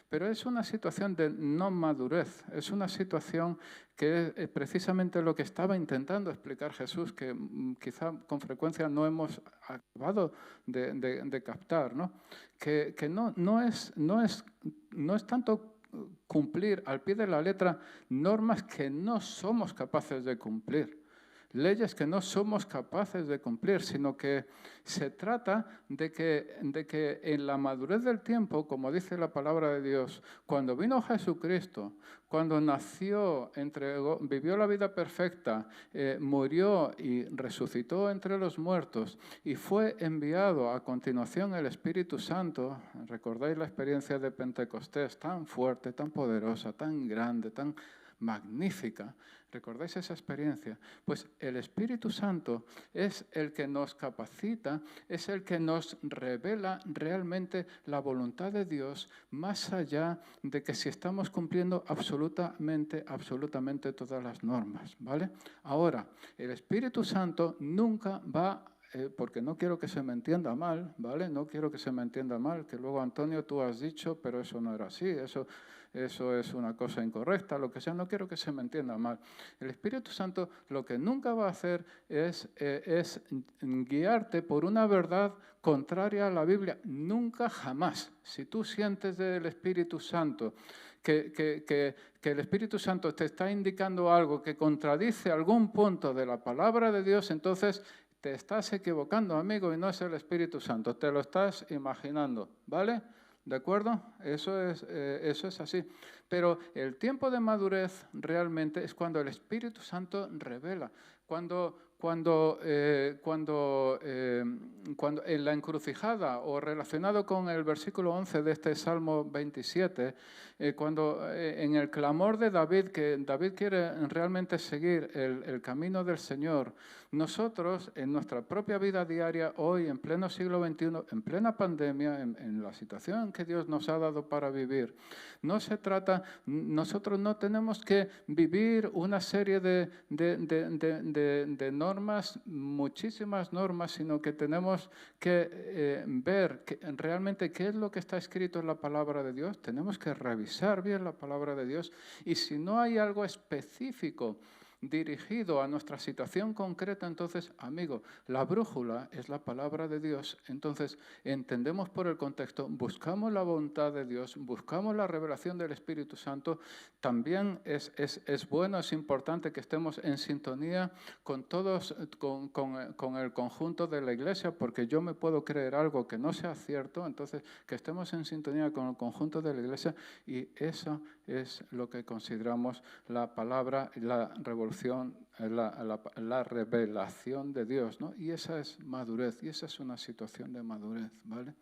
S1: Pero es una situación de no madurez, es una situación que es precisamente lo que estaba intentando explicar Jesús, que quizá con frecuencia no hemos acabado de captar, ¿no? Que no es tanto cumplir al pie de la letra normas que no somos capaces de cumplir, leyes que no somos capaces de cumplir, sino que se trata de que en la madurez del tiempo, como dice la palabra de Dios, cuando vino Jesucristo, cuando nació, vivió la vida perfecta, murió y resucitó entre los muertos y fue enviado a continuación el Espíritu Santo, ¿recordáis la experiencia de Pentecostés tan fuerte, tan poderosa, tan grande, tan magnífica? ¿Recordáis esa experiencia? Pues el Espíritu Santo es el que nos capacita, es el que nos revela realmente la voluntad de Dios, más allá de que si estamos cumpliendo absolutamente todas las normas, ¿vale? Ahora, el Espíritu Santo nunca va porque no quiero que se me entienda mal, ¿vale? No quiero que se me entienda mal, que luego, Antonio, tú has dicho, pero eso no era así, eso es una cosa incorrecta, lo que sea, no quiero que se me entienda mal. El Espíritu Santo lo que nunca va a hacer es guiarte por una verdad contraria a la Biblia, nunca jamás. Si tú sientes del Espíritu Santo que el Espíritu Santo te está indicando algo que contradice algún punto de la palabra de Dios, entonces te estás equivocando, amigo, y no es el Espíritu Santo, te lo estás imaginando, ¿vale? ¿De acuerdo? Eso es así. Pero el tiempo de madurez realmente es cuando el Espíritu Santo revela, cuando en la encrucijada o relacionado con el versículo 11 de este Salmo 27, cuando en el clamor de David, que David quiere realmente seguir el camino del Señor, nosotros en nuestra propia vida diaria, hoy en pleno siglo XXI, en plena pandemia, en la situación que Dios nos ha dado para vivir, no se trata, nosotros no tenemos que vivir una serie de normas, muchísimas normas, sino que tenemos que ver realmente qué es lo que está escrito en la palabra de Dios. Tenemos que revisar bien la palabra de Dios y si no hay algo específico dirigido a nuestra situación concreta, entonces, amigo, la brújula es la palabra de Dios. Entonces, entendemos por el contexto, buscamos la voluntad de Dios, buscamos la revelación del Espíritu Santo. También es bueno, es importante que estemos en sintonía con todos, con el conjunto de la Iglesia, porque yo me puedo creer algo que no sea cierto, entonces que estemos en sintonía con el conjunto de la Iglesia, y eso es lo que consideramos la palabra, la revolución, la revelación de Dios, ¿no? Y esa es madurez, y esa es una situación de madurez, ¿vale?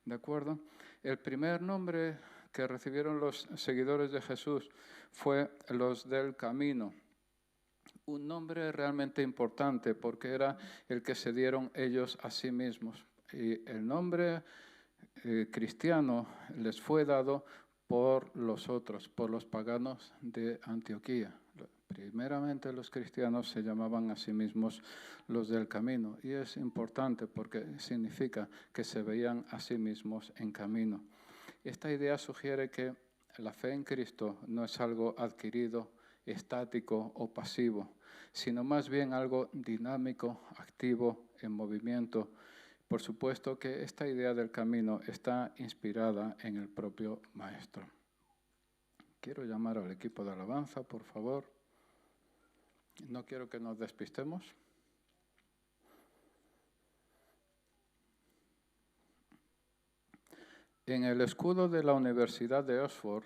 S1: ¿De acuerdo? El primer nombre que recibieron los seguidores de Jesús fue los del camino. Un nombre realmente importante porque era el que se dieron ellos a sí mismos. Y el nombre cristiano les fue dado por los otros, por los paganos de Antioquía. Primeramente los cristianos se llamaban a sí mismos los del camino, y es importante porque significa que se veían a sí mismos en camino. Esta idea sugiere que la fe en Cristo no es algo adquirido, estático o pasivo, sino más bien algo dinámico, activo, en movimiento. Por supuesto que esta idea del camino está inspirada en el propio Maestro. Quiero llamar al equipo de alabanza, por favor. No quiero que nos despistemos. En el escudo de la Universidad de Oxford,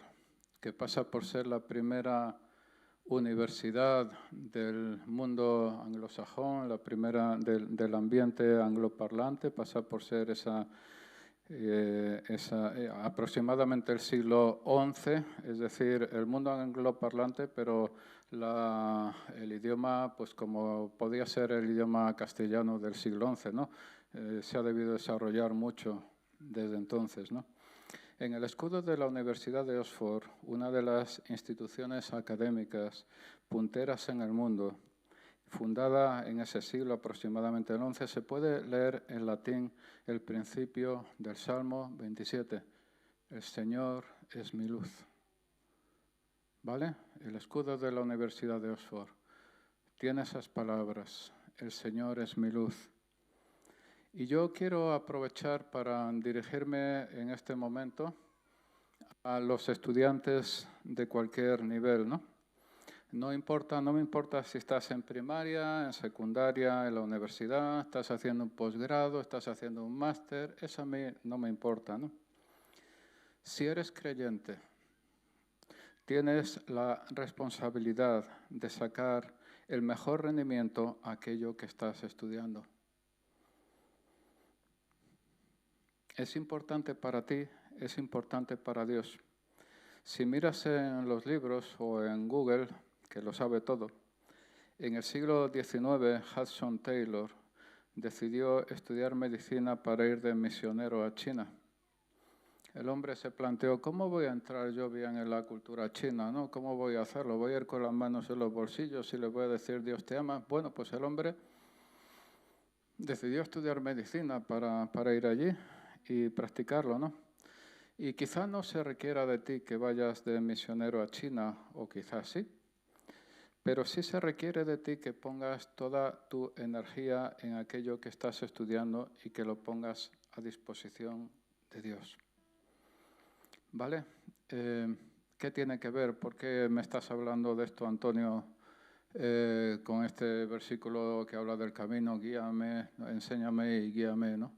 S1: que pasa por ser la primera universidad del mundo anglosajón, la primera del ambiente angloparlante, pasa por ser aproximadamente el siglo XI, es decir, el mundo angloparlante, pero el idioma, pues como podía ser el idioma castellano del siglo XI, ¿no? Se ha debido desarrollar mucho desde entonces, ¿no? En el escudo de la Universidad de Oxford, una de las instituciones académicas punteras en el mundo, fundada en ese siglo aproximadamente el XI, se puede leer en latín el principio del Salmo 27. El Señor es mi luz. ¿Vale? El escudo de la Universidad de Oxford tiene esas palabras. El Señor es mi luz. Y yo quiero aprovechar para dirigirme en este momento a los estudiantes de cualquier nivel, ¿no? No me importa si estás en primaria, en secundaria, en la universidad, estás haciendo un posgrado, estás haciendo un máster, eso a mí no me importa, ¿no? Si eres creyente, tienes la responsabilidad de sacar el mejor rendimiento a aquello que estás estudiando. Es importante para ti, es importante para Dios. Si miras en los libros o en Google, que lo sabe todo, en el siglo XIX Hudson Taylor decidió estudiar medicina para ir de misionero a China. El hombre se planteó, ¿cómo voy a entrar yo bien en la cultura china, ¿no? ¿Cómo voy a hacerlo? ¿Voy a ir con las manos en los bolsillos y le voy a decir Dios te ama? Bueno, pues el hombre decidió estudiar medicina para ir allí y practicarlo, ¿no? Y quizá no se requiera de ti que vayas de misionero a China, o quizás sí, pero sí se requiere de ti que pongas toda tu energía en aquello que estás estudiando y que lo pongas a disposición de Dios. ¿Vale? ¿Qué tiene que ver? ¿Por qué me estás hablando de esto, Antonio, con este versículo que habla del camino? Guíame, enséñame y guíame, ¿no?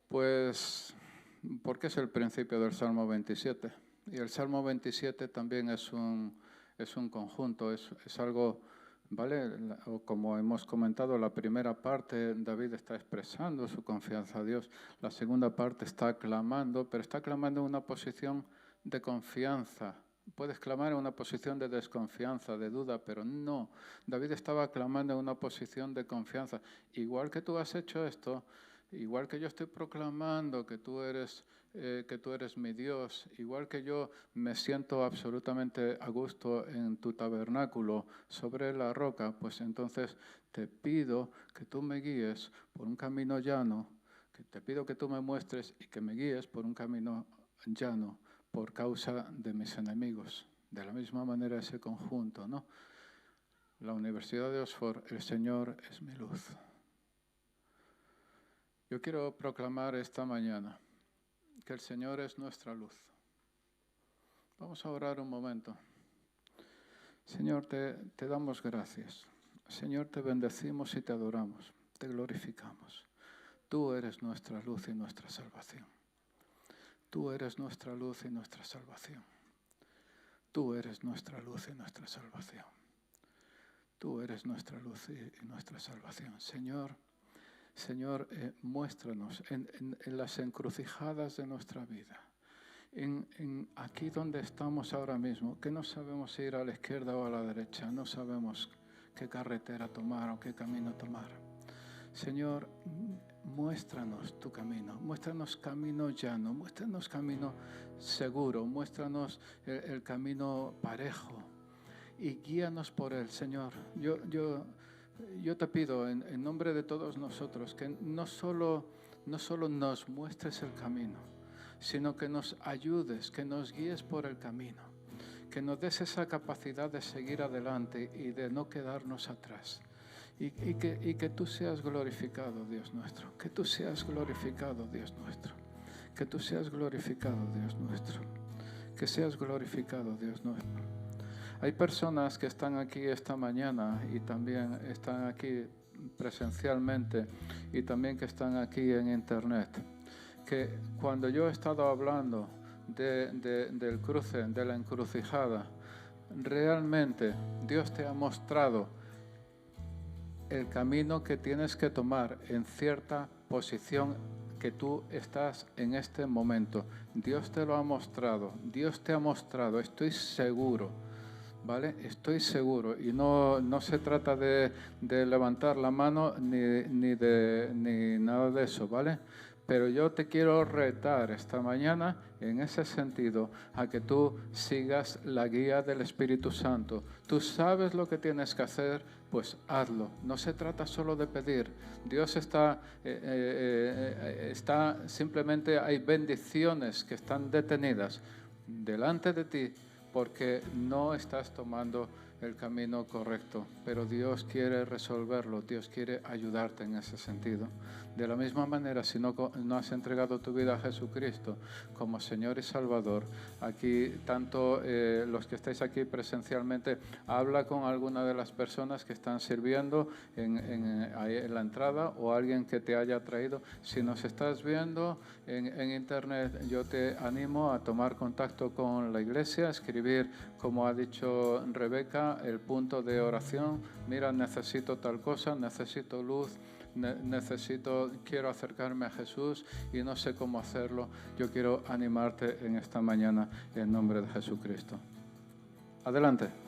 S1: Pues porque es el principio del Salmo 27. Y el Salmo 27 también es un conjunto, es algo, ¿vale? Como hemos comentado, la primera parte, David está expresando su confianza a Dios. La segunda parte está clamando, pero está clamando en una posición de confianza. Puedes clamar en una posición de desconfianza, de duda, pero no. David estaba clamando en una posición de confianza. Igual que tú has hecho esto, igual que yo estoy proclamando que tú eres mi Dios, igual que yo me siento absolutamente a gusto en tu tabernáculo sobre la roca, pues entonces te pido que tú me guíes por un camino llano, que te pido que tú me muestres y que me guíes por un camino llano por causa de mis enemigos. De la misma manera ese conjunto, ¿no? la Universidad de Oxford, el Señor es mi luz. Yo quiero proclamar esta mañana que el Señor es nuestra luz. Vamos a orar un momento. Señor, te damos gracias. Señor, te bendecimos y te adoramos, te glorificamos. Tú eres nuestra luz y nuestra salvación. Tú eres nuestra luz y nuestra salvación. Tú eres nuestra luz y nuestra salvación. Tú eres nuestra luz y nuestra salvación. Señor, muéstranos en las encrucijadas de nuestra vida, en aquí donde estamos ahora mismo, que no sabemos ir a la izquierda o a la derecha, no sabemos qué carretera tomar o qué camino tomar. Señor, muéstranos tu camino, muéstranos camino llano, muéstranos camino seguro, muéstranos el camino parejo y guíanos por él, Señor. Yo te pido en nombre de todos nosotros que no solo nos muestres el camino, sino que nos ayudes, que nos guíes por el camino, que nos des esa capacidad de seguir adelante y de no quedarnos atrás. Y que tú seas glorificado, Dios nuestro, que tú seas glorificado, Dios nuestro, que tú seas glorificado, Dios nuestro, que seas glorificado, Dios nuestro. Hay personas que están aquí esta mañana y también están aquí presencialmente y también que están aquí en internet, que cuando yo he estado hablando del cruce, de la encrucijada, realmente Dios te ha mostrado el camino que tienes que tomar en cierta posición que tú estás en este momento. Dios te lo ha mostrado, Dios te ha mostrado, estoy seguro, ¿vale? Estoy seguro. Y no se trata de levantar la mano ni nada de eso, ¿vale? Pero yo te quiero retar esta mañana en ese sentido a que tú sigas la guía del Espíritu Santo. Tú sabes lo que tienes que hacer, pues hazlo. No se trata solo de pedir. Dios está simplemente hay bendiciones que están detenidas delante de ti porque no estás tomando el camino correcto, pero Dios quiere resolverlo, Dios quiere ayudarte en ese sentido. De la misma manera, si no has entregado tu vida a Jesucristo como Señor y Salvador, aquí tanto los que estáis aquí presencialmente, habla con alguna de las personas que están sirviendo en la entrada o alguien que te haya traído. Si nos estás viendo en internet, yo te animo a tomar contacto con la iglesia, escribir, como ha dicho Rebeca, el punto de oración. Mira, necesito tal cosa, necesito luz, quiero acercarme a Jesús y no sé cómo hacerlo. Yo quiero animarte en esta mañana en nombre de Jesucristo. Adelante.